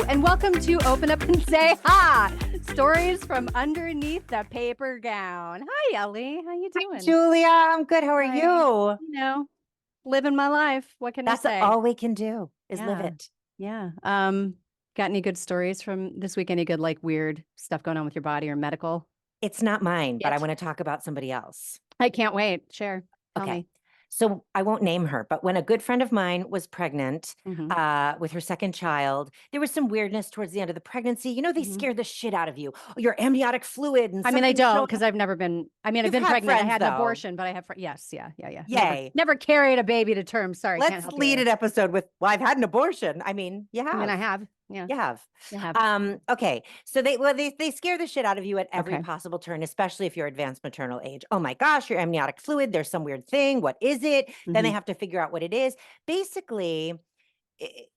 and welcome to Open Up and Say Ha! Stories from underneath the paper gown. Hi, Ellie. How you doing? Hi, Julia, I'm good. How are Hi. you? You know, living my life. What can I That's say? all we can do is live Yeah. it. Yeah. Got any good stories from this week? Any good, like, weird stuff going on with your body or medical? It's not mine, but I Yet. want to talk about somebody else. I can't wait. Share. Tell Okay. me. So I won't name her, but when a good friend of mine was pregnant Mhm. with her second child, there was some weirdness towards the end of the pregnancy. You know, they Mhm. scare the shit out of you. Oh, your amniotic fluid and I mean, I something's don't showing because up. I've never been. I mean, I've You've been had pregnant. I friends had an though. abortion, but I have. Yes, yeah. Yay. Never carried a baby to term. Sorry, can't Let's help you lead there. an episode with, well, I've had an abortion. I mean, you I mean, I have. have. Yeah, You have. I have. Okay. So they scare the shit out of you at every Okay. possible turn, especially if you're advanced maternal age. Oh my gosh, your amniotic fluid, there's some weird thing. What is it? Then they Mhm. have to figure out what it is. Basically, i-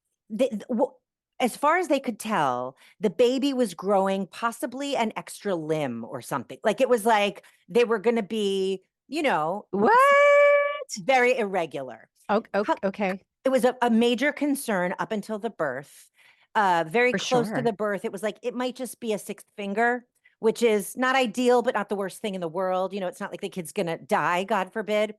as far as they could tell, the baby was growing possibly an extra limb or something. Like it was like they were going to be, What? very irregular. Okay. It was a major concern up until the birth. Very For close to sure. the birth, it was like it might just be a sixth finger, which is not ideal, but not the worst thing in the world. You know, it's not like the kid's gonna die, God forbid.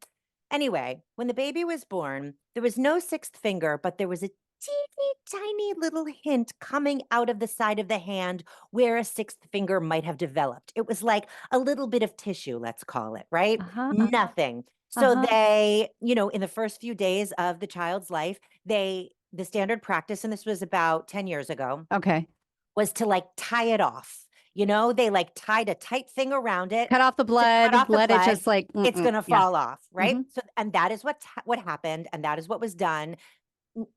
Anyway, when the baby was born, there was no sixth finger, but there was a teeny tiny little hint coming out of the side of the hand where a sixth finger might have developed. It was like a little bit of tissue, let's call it, right? Uh-huh. Nothing. So Uh-huh. they, in the first few days of the child's life, the standard practice, and this was about 10 years ago, Okay. was to like tie it off. They like tied a tight thing around it Cut off the to cut blood. off the Let it blood. just like, It's going to yeah. fall off, right? Hmm. So, and that is what happened, and that is what was done.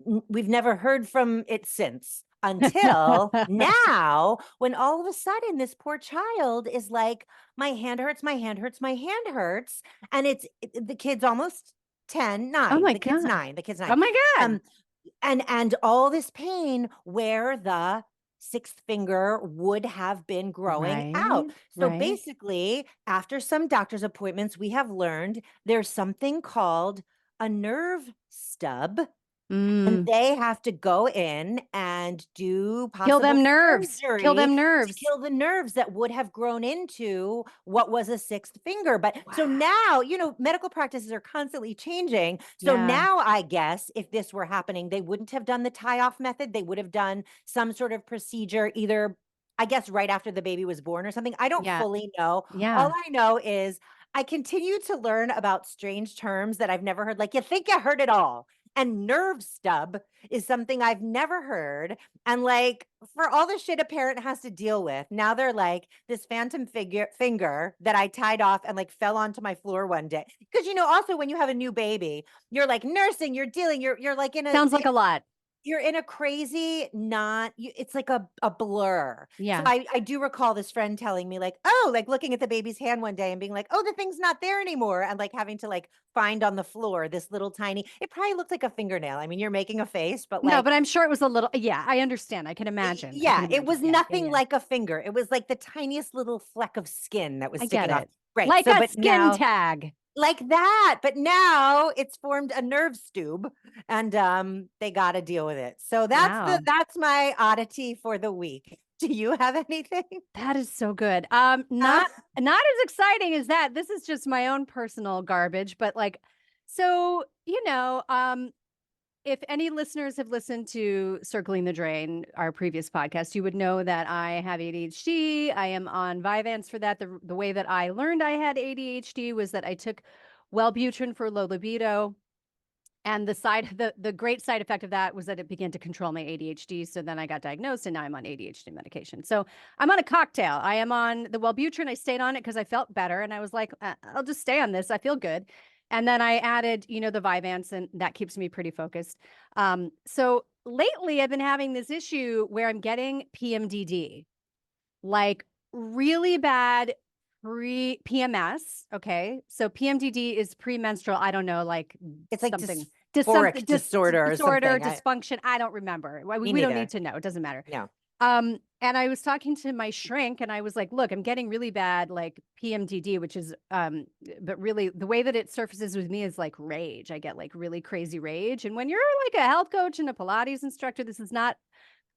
We've never heard from it since until now, when all of a sudden this poor child is like, my hand hurts, my hand hurts, my hand hurts. And the kid's almost 10, Oh 9. my The kid's God. 9. The kid's Oh 9. my God. Um, and all this pain where the sixth finger would have been growing Right. out. So Right. basically, after some doctor's appointments, we have learned there's something called a nerve stub, and Mm. they have to go in and do Kill them possible nerves. Kill surgery them to nerves. kill the nerves that would have grown into what was a sixth finger. But so Wow. now, medical practices are constantly changing. So Yeah. now I guess if this were happening, they wouldn't have done the tie off method. They would have done some sort of procedure, either, I guess, right after the baby was born or something. I don't Yeah. fully know. All Yeah. I know is I continue to learn about strange terms that I've never heard. Like, you think you heard it all. And nerve stub is something I've never heard. And like, for all the shit a parent has to deal with, now they're like this phantom finger that I tied off and like fell onto my floor one day. Because also when you have a new baby, you're like nursing, you're dealing, you're like Sounds like a lot. you're in a crazy, it's like a blur. So Yeah. I do recall this friend telling me like, oh, like looking at the baby's hand one day and being like, oh, the thing's not there anymore. And like having to like find on the floor this little tiny, it probably looked like a fingernail. I mean, you're making a face, but No, like, but I'm sure it was a little, yeah, I understand. I can imagine. I can yeah, it imagine. was Yeah. Yeah. nothing Yeah. like a finger. It was like the tiniest little fleck of skin that was I get sticking off. it. Right. Like So, a but skin now, tag. like that, but now it's formed a nerve stube, and they got to deal with it. So Wow. that's my oddity for the week. Do you have anything? That is so good. Uh, Not as exciting as that. This is just my own personal garbage, but like, so, if any listeners have listened to Circling the Drain, our previous podcast, you would know that I have ADHD. I am on Vyvanse for that. The way that I learned I had ADHD was that I took Wellbutrin for low libido. And the great side effect of that was that it began to control my ADHD. So then I got diagnosed and now I'm on ADHD medication. So I'm on a cocktail. I am on the Wellbutrin. I stayed on it because I felt better. And I was like, I'll just stay on this. I feel good. And then I added, the Vyvanse, and that keeps me pretty focused. So lately I've been having this issue where I'm getting PMDD, like really bad pre-PMS. Okay. So PMDD is premenstrual. I don't know, like it's like something dysphoric disorder or disorder, something. dysfunction. I don't remember. Me We don't neither. need to know. It doesn't matter. No. And I was talking to my shrink and I was like, look, I'm getting really bad like PMDD, which is but really the way that it surfaces with me is like rage. I get like really crazy rage. And when you're like a health coach and a Pilates instructor, this is not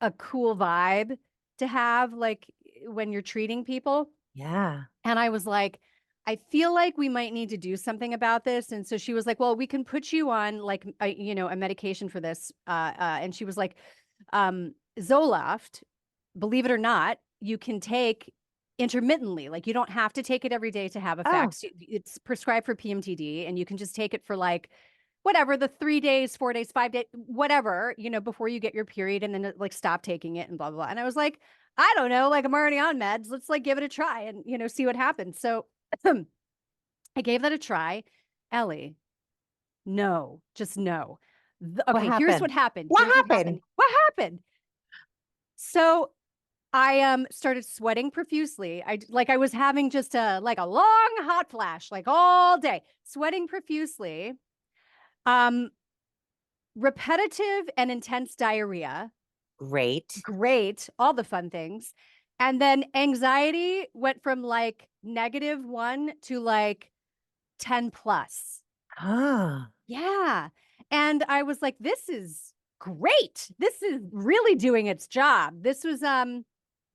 a cool vibe to have, like, when you're treating people. Yeah. And I was like, I feel like we might need to do something about this. And so she was like, well, we can put you on like, a medication for this. And she was like, Zoloft, believe it or not, you can take intermittently. Like you don't have to take it every day to have Oh, effects. It's prescribed for PMTD and you can just take it for like whatever, the 3 days, 4 days, 5 days, whatever, before you get your period and then like stop taking it and blah, blah, blah. And I was like, I don't know, like I'm already on meds. Let's like give it a try and, see what happens. So I gave that a try. Ellie, no, just no. what Okay, here's happened? what happened. What Here's what happened? happened. What happened? So I started sweating profusely. I was having just a long hot flash, like all day, sweating profusely. Repetitive and intense diarrhea. Great. Great, all the fun things. And then anxiety went from like -1 to like 10 plus. Ah, Yeah. And I was like, this is great. This is really doing its job. This was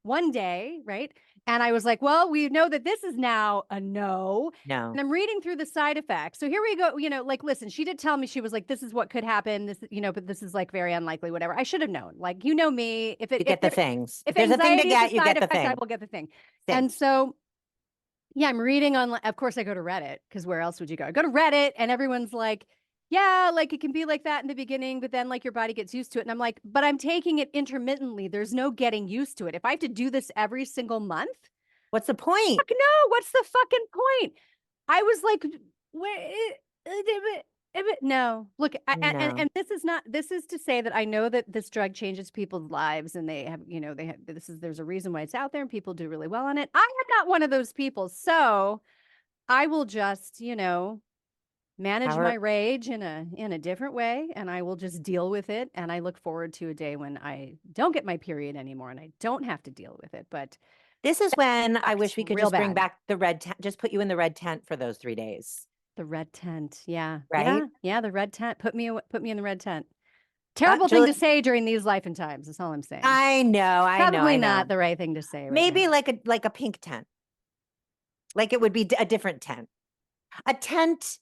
one day, right? And I was like, well, we know that this is now a no. no. And I'm reading through the side effects. So here we go. Like, listen, she did tell me, she was like, this is what could happen. This, but this is like very unlikely, whatever. I should have known. Like, me, You get the things. if If there's a thing to anxiety is a get, you side get the effect, I thing. will get the thing. Same. And so, yeah, I'm reading on, of course, I go to Reddit because where else would you go? I go to Reddit and everyone's like, yeah, like it can be like that in the beginning, but then like your body gets used to it. And I'm like, but I'm taking it intermittently. There's no getting used to it. If I have to do this every single month, What's the point? fuck no, what's the fucking point? I was like, no, look, No. and this is to say that I know that this drug changes people's lives and they have, there's a reason why it's out there and people do really well on it. I am not one of those people. So I will just, manage my rage in a different way and I will just deal with it. And I look forward to a day when I don't get my period anymore and I don't have to deal with it. But this is when I wish we could real just bring bad. back the red tent, just put you in the red tent for those 3 days. The red tent. Yeah. Right? Yeah. The red tent. Put me in the red tent. Terrible thing to say during these life and times. That's all I'm saying. I know. Probably not the right thing to say. Maybe like a pink tent. Like it would be a different tent. A tent,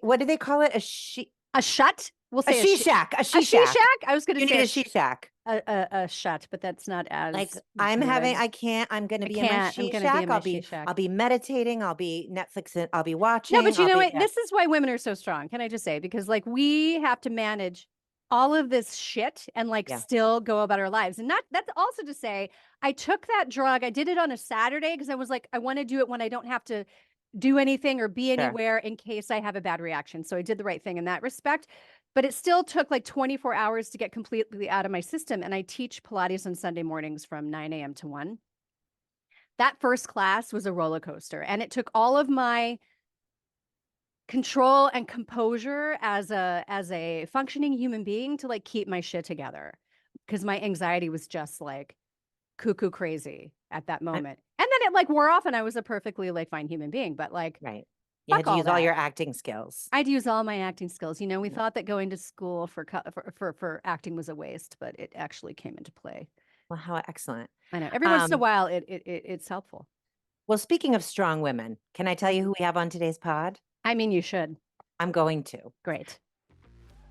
what do they call it? A shut? We'll say a she shack. A she shack. I was going to say need a she shack. A shut, but that's not as like good. I'm going to be in my she shack. I'll be meditating. I'll be Netflixing. I'll be watching. No, but you know what? This is why women are so strong. Can I just say? Because like we have to manage all of this shit and like still go about our lives. And that's also to say, I took that drug. I did it on a Saturday because I was like, I want to do it when I don't have to do anything or be anywhere in case I have a bad reaction. So I did the right thing in that respect. But it still took like 24 hours to get completely out of my system. And I teach Pilates on Sunday mornings from 9 a.m. to 1. That first class was a roller coaster. And it took all of my control and composure as a functioning human being to like keep my shit together. Because my anxiety was just like cuckoo crazy at that moment. And then it like wore off and I was a perfectly like fine human being. But like, you had to use all your acting skills. I'd use all my acting skills. We thought that going to school for acting was a waste, but it actually came into play. Well, how excellent. I know. Every once in a while, it's helpful. Well, speaking of strong women, can I tell you who we have on today's pod? I mean, you should. I'm going to. Great.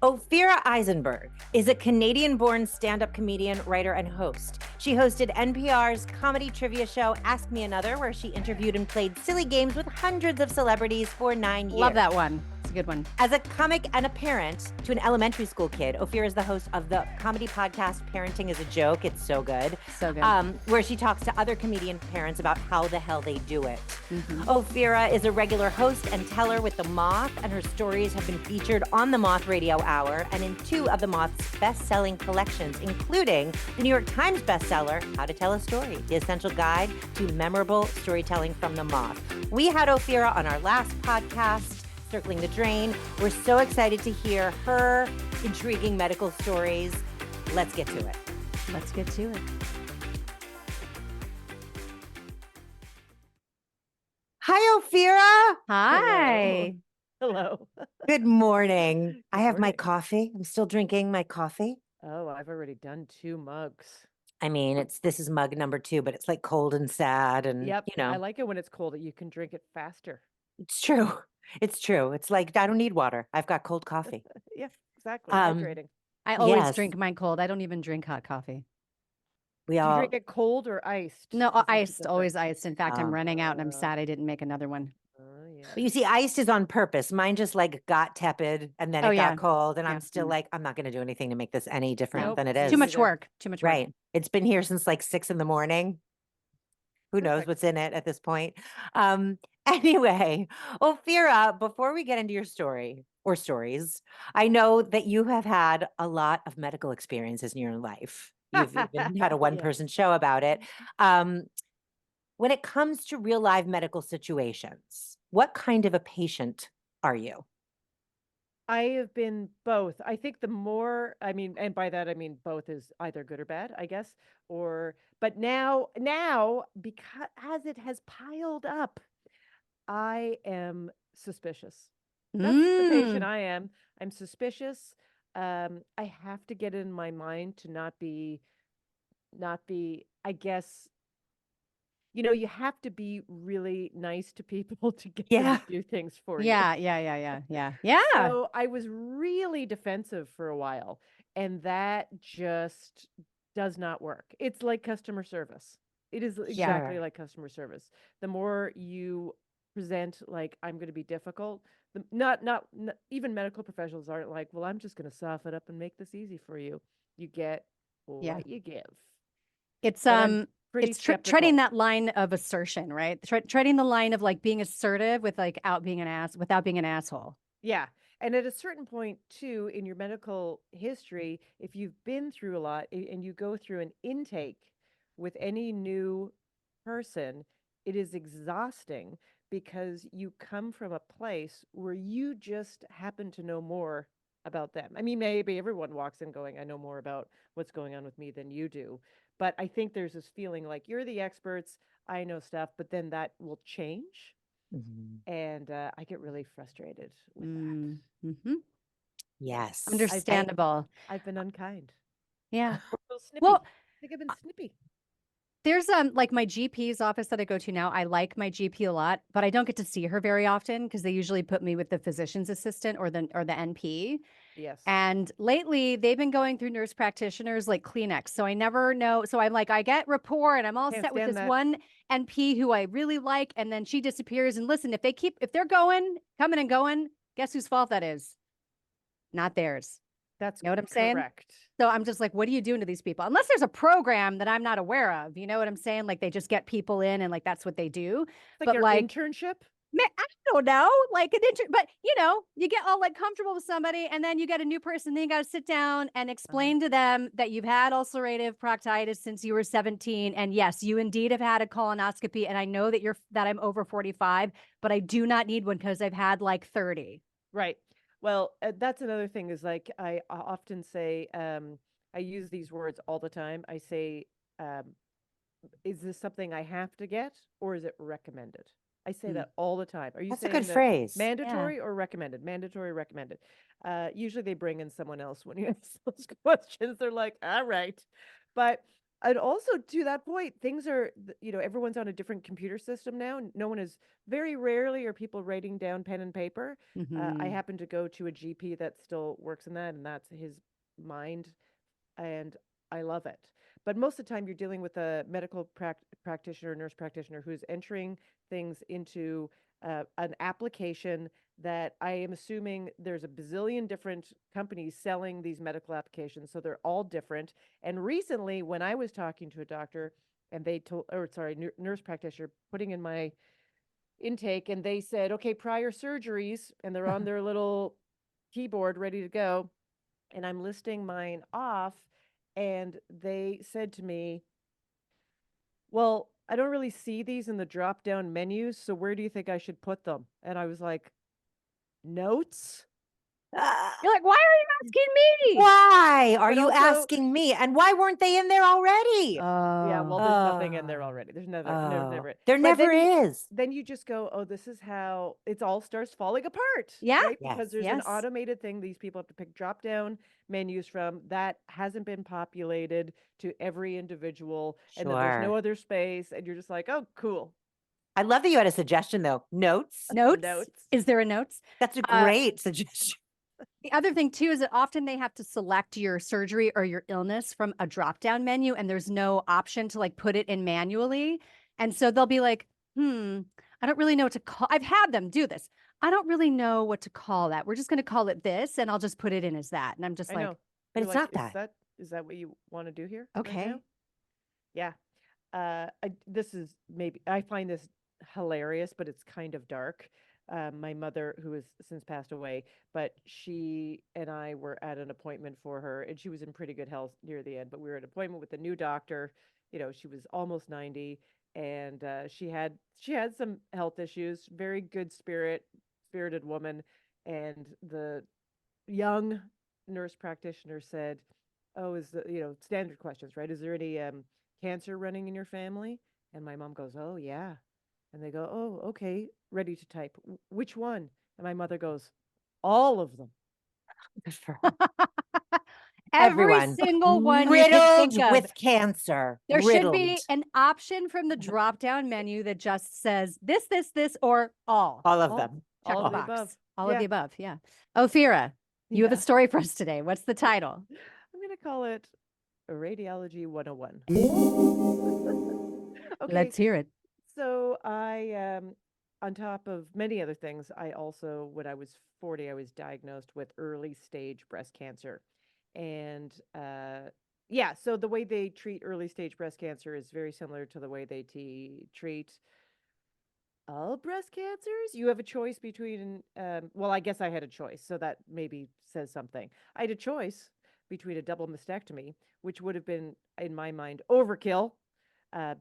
Ophira Eisenberg is a Canadian-born stand-up comedian, writer, and host. She hosted NPR's comedy trivia show, Ask Me Another, where she interviewed and played silly games with hundreds of celebrities for 9 years. Love that one. It's a good one. As a comic and a parent to an elementary school kid, Ophira is the host of the comedy podcast, Parenting is a Joke. It's so good. So good. Where she talks to other comedian parents about how the hell they do it. Ophira is a regular host and teller with The Moth, and her stories have been featured on The Moth Radio Hour and in 2 of The Moth's best-selling collections, including the New York Times bestseller, How to Tell a Story, the essential guide to memorable storytelling from The Moth. We had Ophira on our last podcast, Circling the Drain. We're so excited to hear her intriguing medical stories. Let's get to it. Let's get to it. Hi, Ophira. Hi. Hello. Good morning. I have my morning. coffee. I'm still drinking my coffee. Oh, I've already done 2 mugs. I mean, this is mug number 2, but it's like cold and sad and, Yep, I like it when it's cold, that you can drink it faster. it's true. It's true. It's like, I don't need water. I've got cold coffee. Yeah, exactly, Um, hydrating. I always yes, drink mine cold. I don't even drink hot coffee. we Do you drink all, it cold or iced? No, Does that make iced, a difference? always iced. In fact, I'm running out and I'm Uh, sad I didn't make another one. yeah. but you see, iced is on purpose. Mine just like got tepid and then Oh it got yeah. cold. And Yeah. I'm still like, I'm not going to do anything to make this any different No. than it Me Too is. much neither. work. Too much work. Right. It's been here since like 6 in the morning. Who knows Perfect. what's in it at this point? Um, anyway, Ophira, before we get into your story or stories, I know that you have had a lot of medical experiences in your life. You've even had a Yes. one-person show about it. Um, when it comes to real live medical situations, what kind of a patient are you? I have been both. I think the more, I mean, and by that I mean both is either good or bad, I guess. Or but now because as it has piled up, I am suspicious. That's the patient Mm. I am. I'm suspicious. I have to get in my mind to not be, I guess, you have to be really nice to people to get them to Yeah. do things for you. Yeah. So I was really defensive for a while, and that just does not work. It's like customer service. It is Yeah. exactly Sure. like customer service. The more you present like I'm going to be difficult, even medical professionals aren't like, well, I'm just going to soften up and make this easy for you. You get Yeah. what you give. It's But I'm pretty treading skeptical. that line of assertion, right? Treading the line of like being assertive with like out being an ass without being an asshole. Yeah. And at a certain point, too, in your medical history, if you've been through a lot and you go through an intake with any new person, it is exhausting because you come from a place where you just happen to know more about them. I mean, maybe everyone walks in going, I know more about what's going on with me than you do. But I think there's this feeling like you're the experts, I know stuff, but then that will change. Mhm. And I get really frustrated with that. Mm-hmm. Yes. Understandable. I've been unkind. Yeah. Or a little snippy. Well, I think I've been snippy. there's like my GP's office that I go to now. I like my GP a lot, but I don't get to see her very often because they usually put me with the physician's assistant or the NP. Yes. And lately, they've been going through nurse practitioners like Kleenex. So I never know. So I'm like, I get rapport and I'm all Can't set with stand this that. one NP who I really like. And then she disappears. And listen, if they're coming and going, guess whose fault that is? Not theirs. That's You know what I'm saying? correct. So I'm just like, what are you doing to these people? Unless there's a program that I'm not aware of. You know what I'm saying? Like they just get people in and like that's what they do. It's like But your like, internship. I don't know, like but you get all like comfortable with somebody, and then you get a new person. Then you got to sit down and explain to them that you've had ulcerative proctitis since you were 17, and yes, you indeed have had a colonoscopy. And I know that I'm over 45, but I do not need one because I've had like 30. Right. Well, that's another thing is like I often say, I use these words all the time. I say, um, is this something I have to get or is it recommended? I say Hmm. that all the time. Are you That's a good saying that phrase. Yeah. mandatory or recommended? Mandatory, recommended. Usually they bring in someone else when you ask those questions. They're like, all right. But and also to that point, things are, everyone's on a different computer system now. No one is, very rarely are people writing down pen and paper. I Mm-hmm. happen to go to a GP that still works in that, and that's his mind, and I love it. But most of the time, you're dealing with a medical practitioner, nurse practitioner who's entering things into an application that I am assuming there's a bazillion different companies selling these medical applications. So they're all different. And recently, when I was talking to a doctor and they told, or sorry, nurse practitioner putting in my intake, and they said, okay, prior surgeries, and they're on their little keyboard ready to go, and I'm listing mine off, and they said to me, well, I don't really see these in the drop down menus, so where do you think I should put them? And I was like, notes? You're like, why are you asking me? Why are But you also- asking me? And why weren't they in there already? Yeah, well, there's nothing in there Oh. already. There's Oh. never. There But never then is. then you just go, oh, this is how it all starts falling apart, Yeah. right? Yes. Because there's an Yes. automated thing these people have to pick drop down menus from that hasn't been populated to every individual, and then there's no Sure. other space, and you're just like, oh, cool. I love that you had a suggestion though. Notes. Notes? Notes. Is there a notes? That's a Uh, great suggestion. The other thing too is that often they have to select your surgery or your illness from a drop down menu, and there's no option to like put it in manually. And so they'll be like, I don't really know what to call. I've had them do this. I don't really know what to call that. We're just going to call it this, and I'll just put it in as that. And I'm just I like, know. But You're it's like, not that. Is that what you want to do here? right okay. now? Yeah. This is maybe I find this hilarious, but it's kind of dark. My mother, who has since passed away, but she and I were at an appointment for her, and she was in pretty good health near the end. But we were at an appointment with a new doctor. You know, she was almost 90, and she had some health issues. Very good spirited woman, and the young nurse practitioner said, "Oh, is the standard questions, right? Is there any cancer running in your family?" And my mom goes, "Oh, yeah." And they go, "Oh, okay, ready to type. Which one?" And my mother goes, "All of them." Good for her. Every Everyone single one you can think riddled of. with cancer. There should riddled. be an option from the drop down menu that just says this, or all. All of All- them. Check all the of the box. above. All of Yeah. the above. Yeah. Ophira, you have a Yeah. story for us today. What's the title? I'm going to call it Radiology 101. Okay. Let's hear it. So I, on top of many other things, I also, when I was 40, I was diagnosed with early stage breast cancer. And yeah, so the way they treat early stage breast cancer is very similar to the way they treat all breast cancers. You have a choice between, well, I guess I had a choice, so that maybe says something. I had a choice between a double mastectomy, which would have been, in my mind, overkill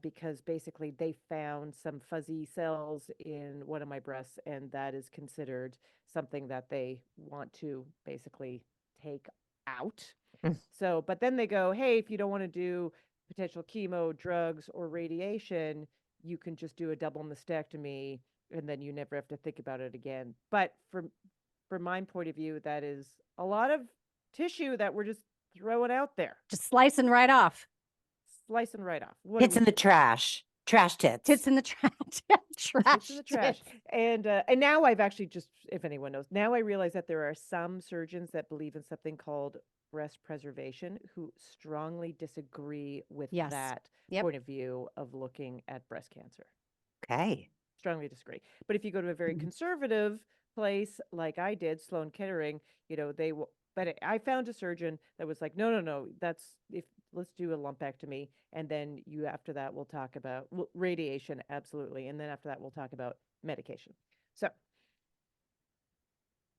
because basically they found some fuzzy cells in one of my breasts, and that is considered something that they want to basically take out. Mm. So, but then they go, hey, if you don't want to do potential chemo, drugs, or radiation, you can just do a double mastectomy, and then you never have to think about it again. But from my point of view, that is a lot of tissue that we're just throwing out there, Just slicing right off. slicing right off. What Tits do in we the do? trash. Trash tits. Tits in the trash. Trash. It's in the trash. tits. And now I've actually just, if anyone knows, now I realize that there are some surgeons that believe in something called breast preservation who strongly disagree with Yes. that Yep. point of view of looking at breast cancer. Okay. Strongly disagree. But if you go to a very conservative place like I did, Sloan Kettering, they will. But I found a surgeon that was like, no, let's do a lumpectomy, and then after that we'll talk about radiation, absolutely, and then after that we'll talk about medication. So,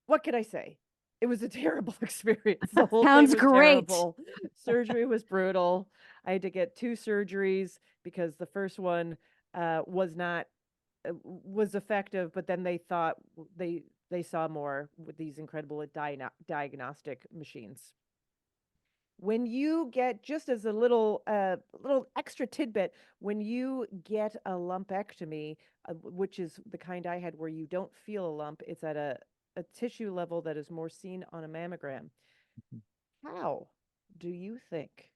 what can I say? It was a terrible experience. The whole Sounds thing was great. terrible. Surgery was brutal. I had to get 2 surgeries because the first one was not was effective, but then they thought they saw more with these incredible diagnostic machines. When you get, just as a little extra tidbit, when you get a lumpectomy, which is the kind I had where you don't feel a lump, it's at a tissue level that is more seen on a mammogram. How do you think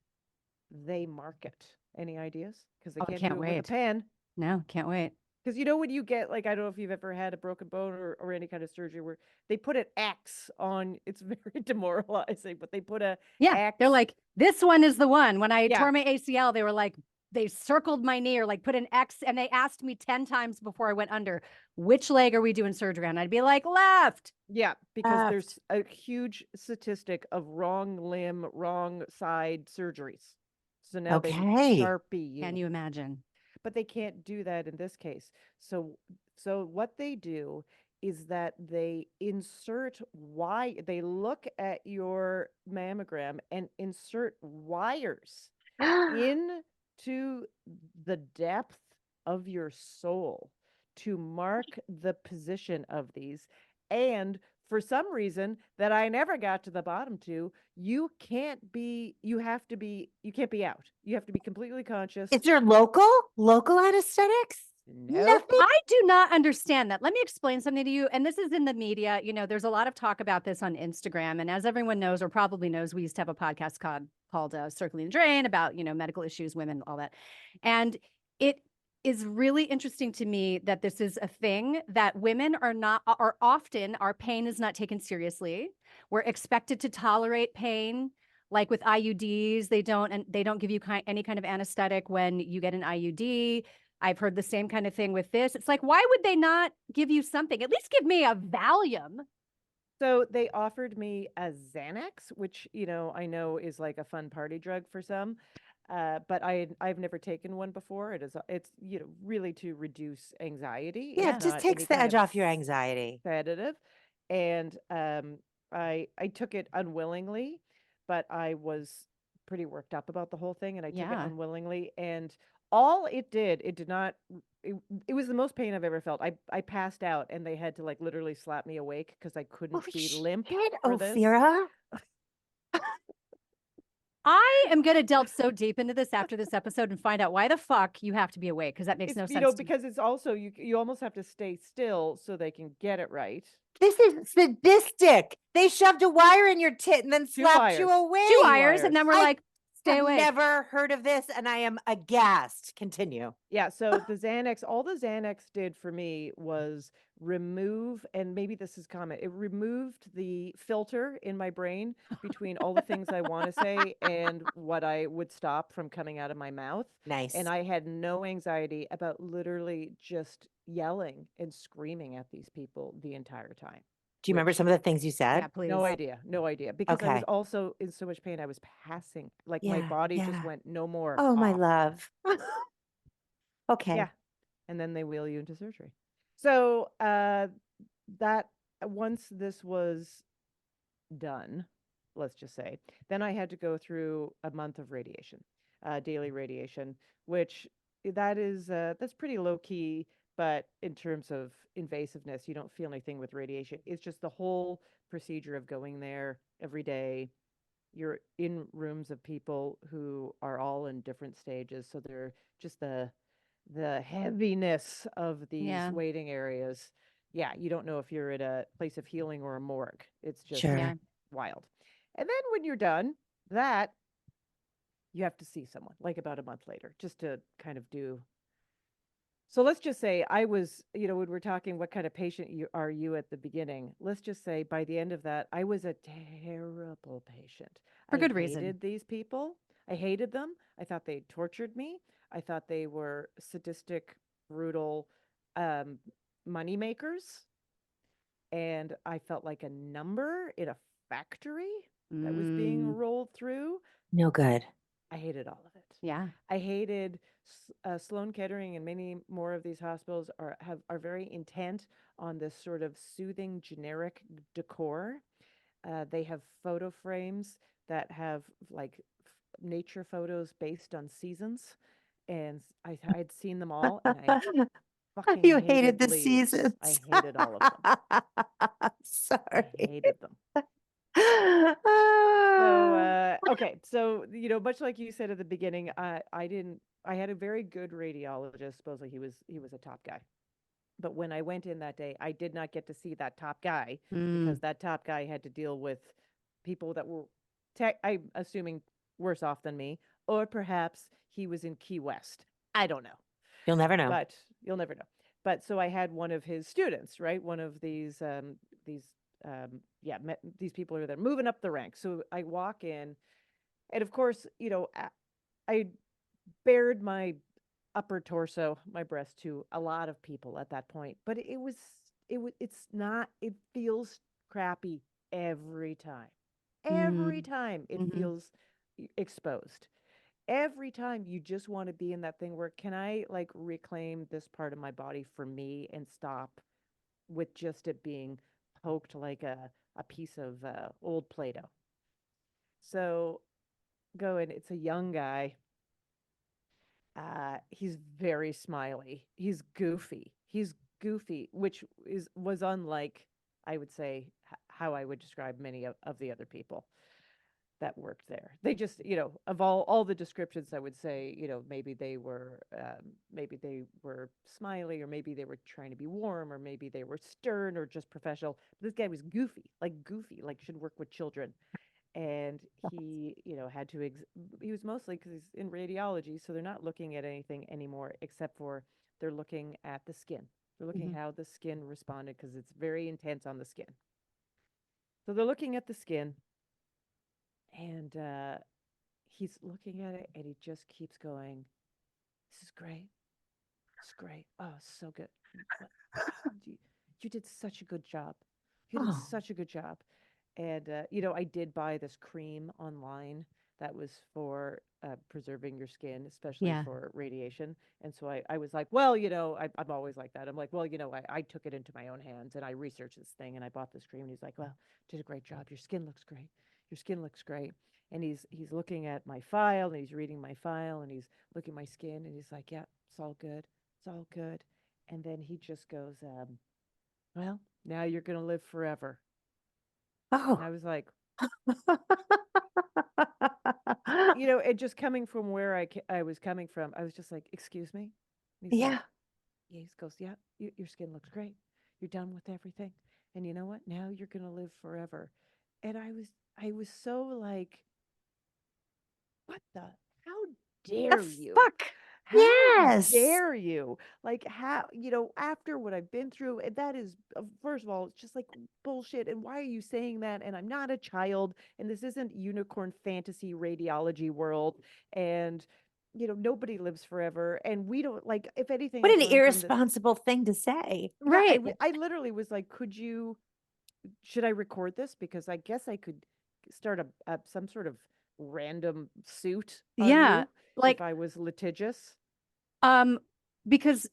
they mark it? Any ideas? Because they Oh, can't can't do it with wait. a pan. No, can't wait. Because when you get, like, I don't know if you've ever had a broken bone or any kind of surgery where they put an X on, it's very demoralizing, but they put a Yeah. X. They're like, this one is the one. When I Yeah. tore my ACL, they were like, they circled my knee or like put an X, and they asked me 10 times before I went under, which leg are we doing surgery on? I'd be like, left. Yeah, because Left. there's a huge statistic of wrong limb, wrong side surgeries. So now they Okay. Sharpie you. Can you imagine? But they can't do that in this case. So what they do is that they insert they look at your mammogram and insert wires into the depth of your soul to mark the position of these. And for some reason that I never got to the bottom to, you can't be out. You have to be completely conscious. Is there local anesthetics? No. Nothing. I do not understand that. Let me explain something to you. And this is in the media. There's a lot of talk about this on Instagram. And as everyone knows, or probably knows, we used to have a podcast called Circling the Drain about, medical issues, women, all that. And it is really interesting to me that this is a thing that women are often, our pain is not taken seriously. We're expected to tolerate pain. Like with IUDs, they don't give you any kind of anesthetic when you get an IUD. I've heard the same kind of thing with this. It's like, why would they not give you something? At least give me a Valium. So they offered me a Xanax, which, I know is like a fun party drug for some. But I've never taken one before. It's really to reduce anxiety. Yeah, It's it just not takes any the kind edge of off your anxiety. sedative. And I took it unwillingly, but I was pretty worked up about the whole thing, and I took it Yeah. unwillingly. And all it did not. It was the most pain I've ever felt. I passed out, and they had to like literally slap me awake because I couldn't be limp for this. Ophira. I am going to delve so deep into this after this episode and find out why the fuck you have to be awake, because that makes It's, no sense. to me. because it's also you almost have to stay still so they can get it right. This is sadistic. They shoved a wire in your tit and then slapped you wires. away. 2 wires, and then we're like, stay I've awake. never heard of this, and I am aghast. Continue. Yeah, so all the Xanax did for me was remove, and maybe this is common, it removed the filter in my brain between all the things I want to say and what I would stop from coming out of my mouth. Nice. And I had no anxiety about literally just yelling and screaming at these people the entire time. Do you remember some of the things you said? Yeah, please. No idea. Because I was Okay. also in so much pain, I was passing. Like my Yeah, body just yeah. went no more. Oh, my off. love. Okay. Yeah. And then they wheel you into surgery. So that once this was done, let's just say, then I had to go through a month of radiation, daily radiation, which that's pretty low key. But in terms of invasiveness, you don't feel anything with radiation. It's just the whole procedure of going there every day. You're in rooms of people who are all in different stages, so they're just the heaviness of these Yeah. waiting areas. Yeah, you don't know if you're at a place of healing or a morgue. It's just Sure. Yeah. wild. And then when you're done, that you have to see someone like about a month later just to kind of do. So let's just say I was, when we're talking what kind of patient are you at the beginning, let's just say by the end of that, I was a terrible patient. For good I reason. hated these people. I hated them. I thought they tortured me. I thought they were sadistic, brutal money makers. And I felt like a number in a factory that was being rolled through. No good. I hated all of it. Yeah. I hated Sloan Kettering, and many more of these hospitals are very intent on this sort of soothing generic decor. They have photo frames that have like nature photos based on seasons, and I'd seen them all, and I fucking You hated the leaves. seasons. I hated all of them. I Sorry. hated them. So okay, so much like you said at the beginning, I had a very good radiologist. Supposedly he was a top guy, but when I went in that day, I did not get to see that top guy because that top guy had to deal with people that were I'm assuming worse off than me, or perhaps he was in Key West. I don't know. You'll never know. But you'll never know. But so I had one of his students, right? One of these these people are there moving up the ranks. So I walk in, and of course, I bared my upper torso, my breast, to a lot of people at that point. But it feels crappy every time. Every time it feels exposed. Every time you just want to be in that thing where, can I like reclaim this part of my body for me and stop with just it being poked like a piece of old Play-Doh. So it's a young guy. He's very smiley. He's goofy, which was unlike, I would say, how I would describe many of the other people that worked there. They just, of all the descriptions, I would say, maybe they were smiley, or maybe they were trying to be warm, or maybe they were stern or just professional. This guy was goofy, like should work with children. And he, had to, he was mostly, because he's in radiology, so they're not looking at anything anymore, except for they're looking at the skin. They're looking how the skin responded, because it's very intense on the skin. So they're looking at the skin, and he's looking at it, and he just keeps going, "This is great. It's great. Oh, so good. You did such a good job. You did such a good job." And, I did buy this cream online that was for preserving your skin, especially for radiation. And so I was like, well, I'm always like that. I'm like, well, I took it into my own hands, and I researched this thing, and I bought this cream. And he's like, well, did a great job. Your skin looks great. Your skin looks great. And he's looking at my file, and he's reading my file, and he's looking at my skin, and he's like, yeah, it's all good. It's all good. And then he just goes, well, now you're going to live forever. And I was like, and just coming from where I was coming from, I was just like, excuse me? And he's like, he goes, yeah, your skin looks great. You're done with everything. And you know what? Now you're going to live forever. And I was so like, what the, how dare you? Fuck. How Yes. dare you? Like, how, after what I've been through, and that is, first of all, it's just like bullshit. And why are you saying that? And I'm not a child, and this isn't unicorn fantasy radiology world. And, nobody lives forever. And we don't, like, if anything, What I've an learned from this- irresponsible thing to say. Yeah, Right. I literally was like, should I record this? Because I guess I could start some sort of random suit on Yeah. you Like, if I was litigious. because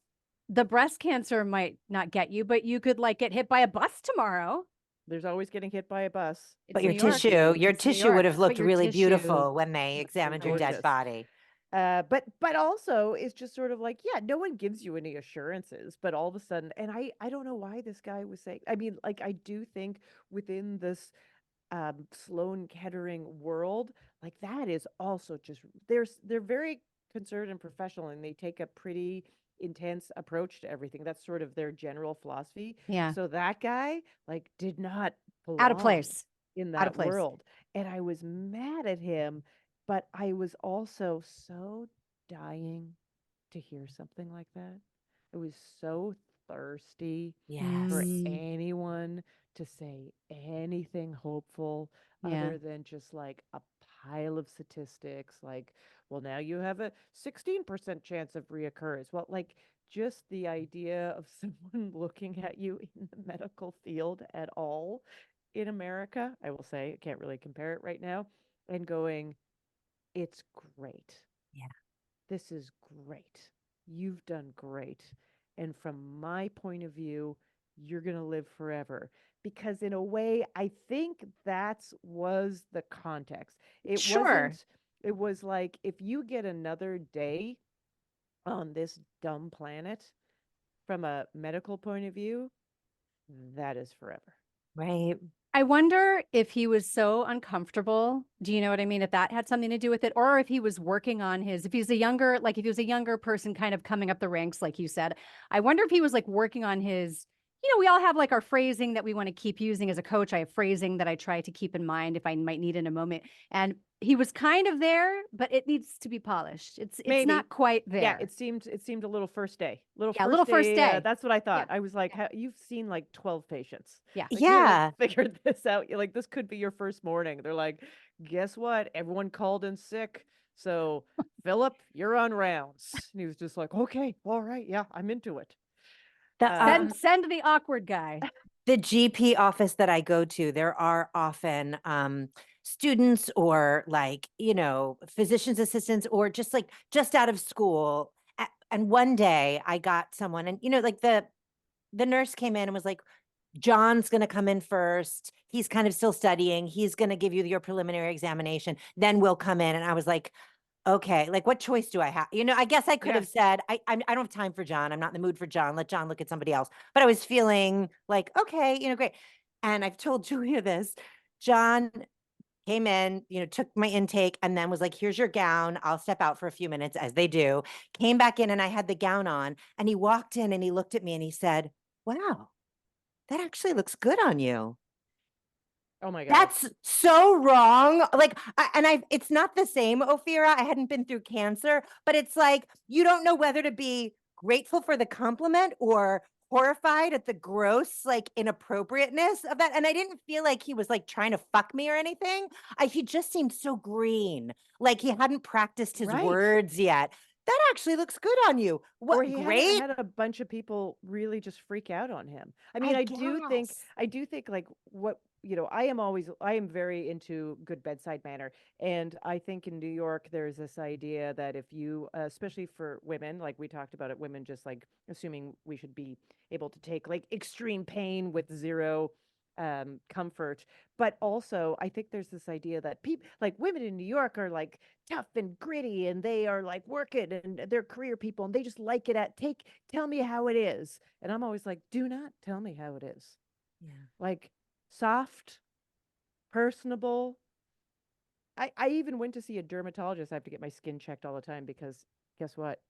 the breast cancer might not get you, but you could like get hit by a bus tomorrow. There's always getting hit by a bus. It's But your New York. tissue, your It's New tissue would York. have But looked your really tissue- beautiful when they They're examined your dead gorgeous. body. But also it's just sort of like, yeah, no one gives you any assurances, but all of a sudden, and I don't know why this guy was saying, I mean, like, I do think within this Sloan Kettering world, like, that is also just, they're very concerned and professional, and they take a pretty intense approach to everything. That's sort of their general philosophy. Yeah. So that guy, like, did not Out of belong place. in Out of that place. world. And I was mad at him, but I was also so dying to hear something like that. I was so thirsty for Yes. anyone to say anything hopeful Yeah. other than just like a pile of statistics, like, well, now you have a 16% chance of reoccurrence. Well, like, just the idea of someone looking at you in the medical field at all in America, I will say, I can't really compare it right now, and going, it's great. Yeah. This is great. You've done great. And from my point of view, you're going to live forever. Because in a way, I think was the context. Sure. It was like, if you get another day on this dumb planet, from a medical point of view, that is forever. Right. I wonder if he was so uncomfortable. Do you know what I mean? If that had something to do with it, or if he was working on if he was a younger person kind of coming up the ranks, like you said, I wonder if he was like working on we all have like our phrasing that we want to keep using as a coach. I have phrasing that I try to keep in mind if I might need in a moment. And he was kind of there, but it needs to be polished. It's Maybe. not quite there. Yeah, it seemed a little first day. Little first day. That's what I thought. I was like, you've seen like 12 patients. Yeah. Like, you Yeah. haven't figured this out. You're like, this could be your first morning. They're like, guess what? Everyone called in sick. So, Philip, you're on rounds. And he was just like, okay, all right. Yeah, I'm into it. Send the awkward guy. The GP office that I go to, there are often students or like, physician's assistants or just out of school. And one day I got someone and, like the nurse came in and was like, John's going to come in first. He's kind of still studying. He's going to give you your preliminary examination. Then we'll come in. And I was like, okay, like what choice do I have? I guess I could have said, I don't have time for John. I'm not in the mood for John. Let John look at somebody else. But I was feeling like, okay, great. And I've told Julia this. John came in, took my intake and then was like, here's your gown. I'll step out for a few minutes, as they do. Came back in and I had the gown on, and he walked in and he looked at me and he said, wow, that actually looks good on you. Oh my God. That's so wrong. Like, it's not the same, Ophira. I hadn't been through cancer, but it's like, you don't know whether to be grateful for the compliment or horrified at the gross, like, inappropriateness of that. And I didn't feel like he was like trying to fuck me or anything. He just seemed so green, like he hadn't practiced his Right. words yet. That actually looks good on you. Or What he great. had a bunch of people really just freak out on him. I mean, I I do think guess. like what, I am very into good bedside manner. And I think in New York, there's this idea that if you, especially for women, like we talked about it, women just like assuming we should be able to take like extreme pain with zero comfort. But also, I think there's this idea that people like women in New York are like tough and gritty, and they are like working, and they're career people, and they just like it tell me how it is. And I'm always like, do not tell me how it is. Yeah. Like soft, personable. I even went to see a dermatologist. I have to get my skin checked all the time because guess what?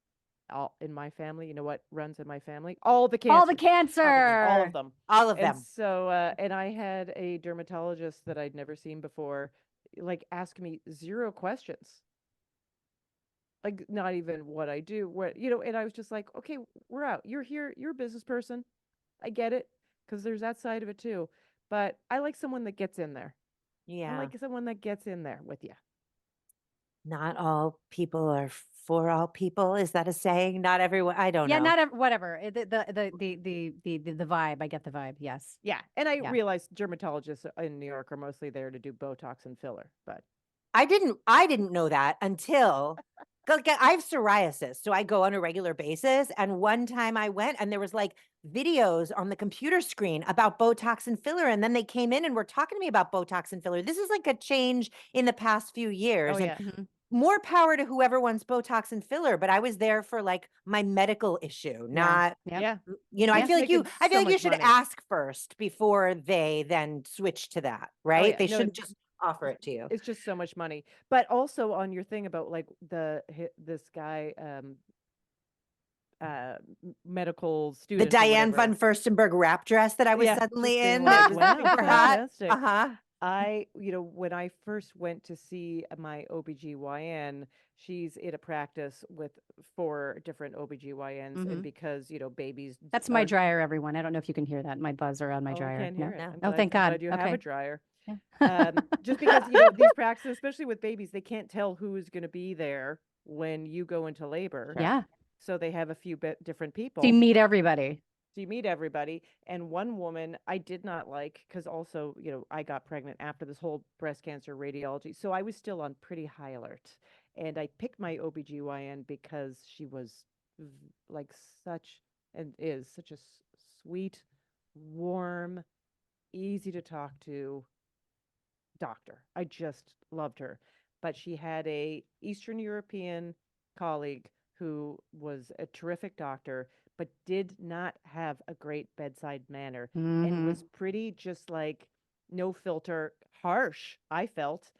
All in my family, you know what runs in my family? All the cancer. All the cancer. All of them. All of And them. so, and I had a dermatologist that I'd never seen before, like ask me zero questions. Like not even what I do, and I was just like, okay, we're out. You're here. You're a business person. I get it, because there's that side of it too. But I like someone that gets in there. I Yeah. like someone that gets in there with you. Not all people are for all people. Is that a saying? Not everyone. I don't Yeah, know. not whatever. The vibe. I get the vibe. Yes. Yeah, and I Yeah. realized dermatologists in New York are mostly there to do Botox and filler, but I didn't know that until, like, I have psoriasis, so I go on a regular basis. And one time I went and there was like videos on the computer screen about Botox and filler. And then they came in and were talking to me about Botox and filler. This is like a change in the past few years. oh And yeah, Mhm. more power to whoever wants Botox and filler. But I was there for like my medical issue, Yeah. not, Yep. yeah. I He's feel like making I feel so like you much should money. ask first before they then switch to that, right? yeah, They no, shouldn't just offer it to you. it's just so much money. But also on your thing about like this guy, medical The student or Diane whatever. von Furstenberg wrap dress that I was Yeah, just suddenly being in like, that was wow, super hot. fantastic. Uh-huh. When I first went to see my OBGYN, she's in a practice with 4 different OBGYNs. And Mhm. because, babies That's my are, dryer, everyone. I don't know if you can hear that. My buzz around my oh, I dryer. can't No. hear it. No. I'm Oh, glad, thank I'm God. glad you have Okay. a dryer. Yeah. Just because, these practices, especially with babies, they can't tell who is going to be there when you go into labor. Yeah. So they have a few different So you people. meet everybody. So you meet everybody. And one woman I did not like, because also, I got pregnant after this whole breast cancer radiology. So I was still on pretty high alert. And I picked my OBGYN because she was like such, and is such a sweet, warm, easy to talk to doctor. I just loved her. But she had a Eastern European colleague who was a terrific doctor, but did not have a great bedside manner and Mhm. was pretty just like no filter, harsh, I felt.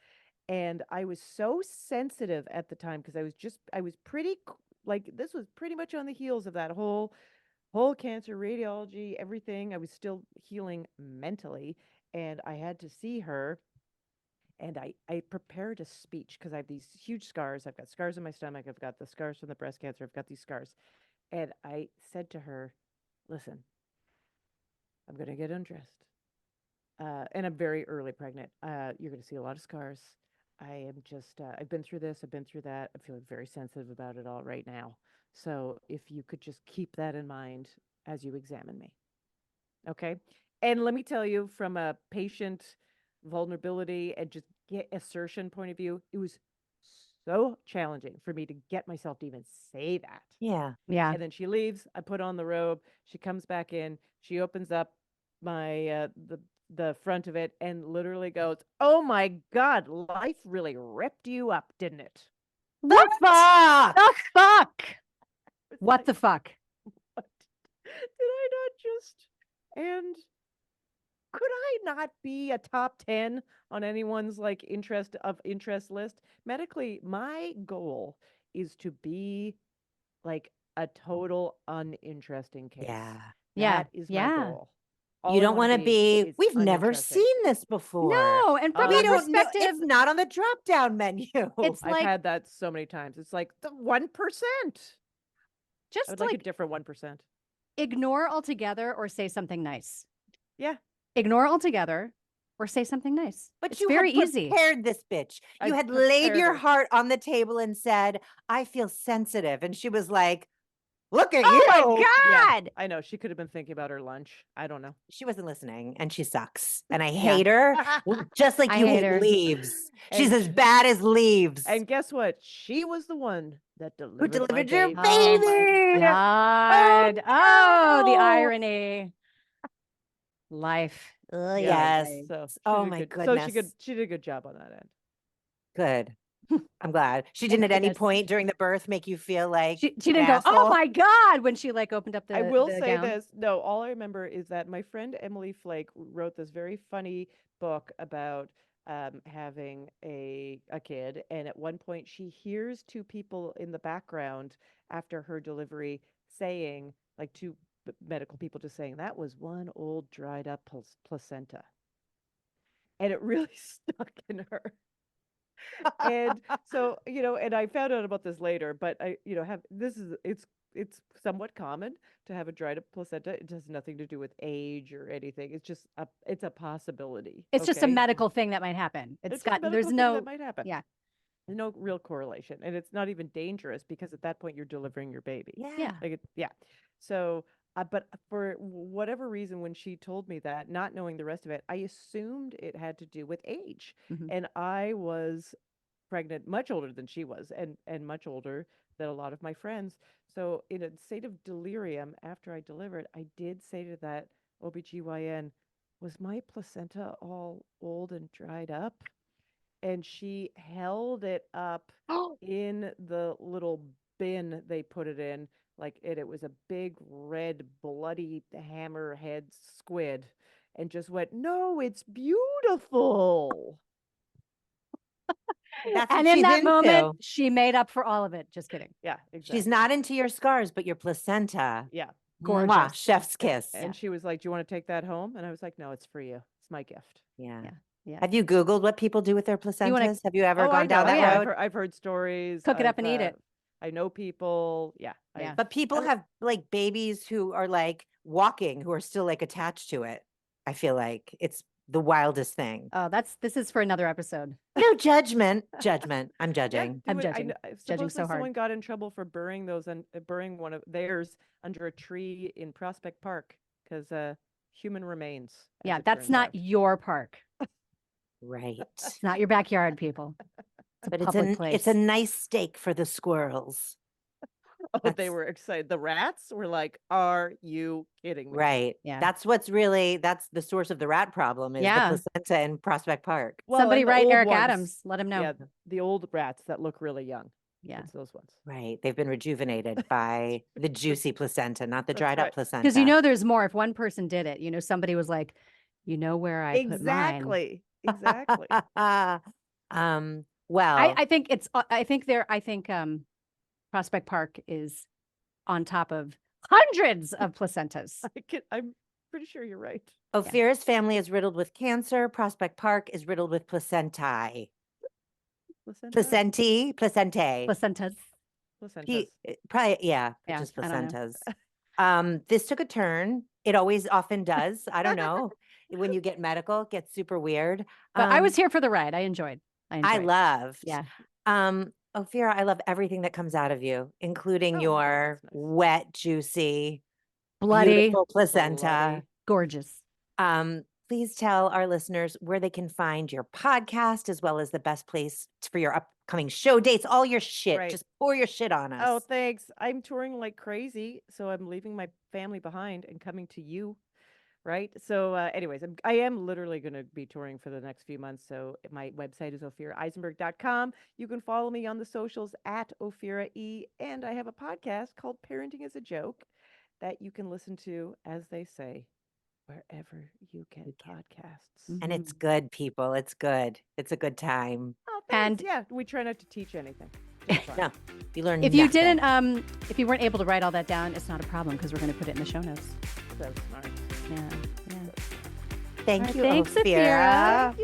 And I was so sensitive at the time because I was pretty like this was pretty much on the heels of that whole cancer radiology, everything. I was still healing mentally, and I had to see her, and I prepared a speech because I have these huge scars. I've got scars in my stomach. I've got the scars from the breast cancer. I've got these scars. And I said to her, listen, I'm going to get undressed. And I'm very early pregnant. You're going to see a lot of scars. I am just, I've been through this. I've been through that. I'm feeling very sensitive about it all right now. So if you could just keep that in mind as you examine me. Okay. And let me tell you, from a patient vulnerability and just get assertion point of view, it was so challenging for me to get myself to even say that. Yeah. Yeah. And then she leaves. I put on the robe. She comes back in. She opens up my the front of it and literally goes, "Oh my God, life really ripped you up, didn't it?" The fuck? The fuck? It's What like, the fuck? what? Did I not just? And could I not be a top 10 on anyone's like interest list? Medically, my goal is to be like a total uninteresting case. Yeah. Yeah. That is my Yeah. goal. All You I don't wanna want to be, is we've never uninteresting. seen this before. No, and from We that don't know. perspective, It's not on the drop down menu. it's I've like had that so many times. It's like the 1%. I just would like a like different 1%. ignore altogether or say something nice. Yeah, Ignore altogether or say something nice. But It's you very had easy. prepared this bitch. I You had laid prepared your her. heart on the table and said, I feel sensitive. And she was like, look at Oh you. my Yeah, God. I know. She could have been thinking about her lunch. I don't know. She wasn't listening and she sucks. And I Yeah. hate her just like I you hate hate her. leaves. She's And as bad as leaves. And guess what? She was the one that Who delivered my delivered your baby. Oh my baby? God. Oh, the no! irony. Life. Oh, Yeah. yes. So she Oh did my good. goodness. She did a good job on that end. Good. I'm glad. She Thank didn't at any goodness. point during the birth make you feel like She an didn't go, oh asshole? my God, when she like opened up I the will say gown. this. No, all I remember is that my friend Emily Flake wrote this very funny book about having a kid, and at one point she hears two people in the background after her delivery saying, like two medical people just saying, that was one old dried up placenta, and it really stuck in her. And so, and I found out about this later, but have this is it's somewhat common to have a dried up placenta. It has nothing to do with age or anything. It's a possibility. It's just a Okay? medical thing that might happen. It's just a medical There's thing no, that might happen. yeah, There's no real correlation, and it's not even dangerous because at that point you're delivering your baby. Yeah. yeah. Yeah. So, but for whatever reason, when she told me that, not knowing the rest of it, I assumed it had to do with age. Mhm. And I was pregnant much older than she was, and much older than a lot of my friends. So in a state of delirium after I delivered, I did say to that OBGYN, was my placenta all old and dried up? And she held it up in the little bin they put it in, like it was a big red bloody hammerhead squid, and just went, no, it's beautiful. That's And what in she's that into. moment, she made up for all of it. Just kidding. Yeah, exactly. She's not into your scars, but your placenta. Yeah. Mwah, Gorgeous. chef's kiss. And she was like, do you want to take that home? And I was like, no, it's for you. It's my gift. Yeah. Yeah. Yeah. Have you Googled what people do with their You wanna- placentas? Have you ever Oh, I gone down know. that yeah. road? I've heard stories. Cook it up and eat it. I know people. Yeah. Yeah. But people I- have like babies who are like walking, who are still like attached to it. I feel like it's the wildest thing. Oh, this is for another episode. No judgment. Judgment. I'm Yeah, judging. I'm do it. judging. Judging Supposedly so hard. someone got in trouble for burying burying one of theirs under a tree in Prospect Park because human remains. as Yeah, it that's turns not out. your park. Right. It's not your backyard, people. It's a But public place. it's a nice steak for the squirrels. Oh, they That's- were excited. The rats were like, "Are you kidding me?" Right. Yeah. That's the source of the rat problem is Yeah. the placenta in Prospect Park. Well, Somebody and the write old Eric ones- Adams. Let him know. Yeah, the old rats that look really young. Yeah. It's those ones. Right. They've been rejuvenated by the juicy placenta, not the That's dried up right. placenta. Because there's more. If one person did it, somebody was like, where I put mine. Exactly. Exactly. Well, I think Prospect Park is on top of hundreds of placentas. I'm pretty sure you're right. Ophira's family is riddled with cancer. Prospect Park is riddled with placentae. Placenta? Placentae. Placentas. Placentas. Probably, yeah, Yeah, just I don't know. placentas. This took a turn. It always often does. I don't know. When you get medical, it gets super weird. But I was here for the ride. I enjoyed. I loved. Yeah. Ophira, I love everything that comes out of you, including Oh, your that's nice. wet, juicy, Bloody, beautiful placenta. Bloody. gorgeous. Please tell our listeners where they can find your podcast, as well as the best place for your upcoming show dates, all your shit. Right. Just pour your shit on us. Oh, thanks. I'm touring like crazy, so I'm leaving my family behind and coming to you. Right. So, anyways, I am literally going to be touring for the next few months. So my website is ophiraeisenberg.com. You can follow me on the socials at Ophira E. And I have a podcast called Parenting is a Joke that you can listen to, as they say, wherever you get podcasts. And it's good, people. It's good. It's a good time. Oh, thanks. And- yeah, we try not to teach anything. Just fun. No, you learn If you nothing. didn't, if you weren't able to write all that down, it's not a problem because we're going to put it in the show notes. So smart. Yeah. Thank All right, you, thanks, Ophira. Ophira.